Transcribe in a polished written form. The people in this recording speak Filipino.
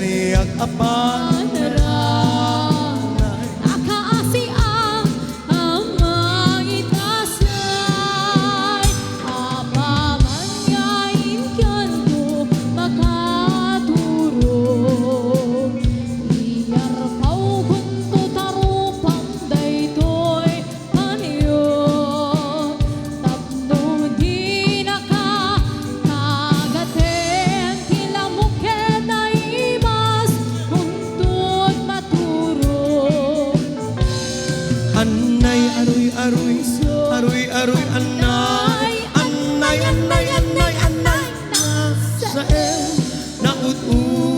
kaniyak apan Nakaasi ang mga itasay Apaman yain kanto makaturo Iyarpaw kunto tarupang daytoy paniyo Tapno di nakakagaten kilamuket ay imas kuntut maturo Anay aroy-aroy, aroy-aroy anay Anay, anay, anay, anay Nasa el, naut-ut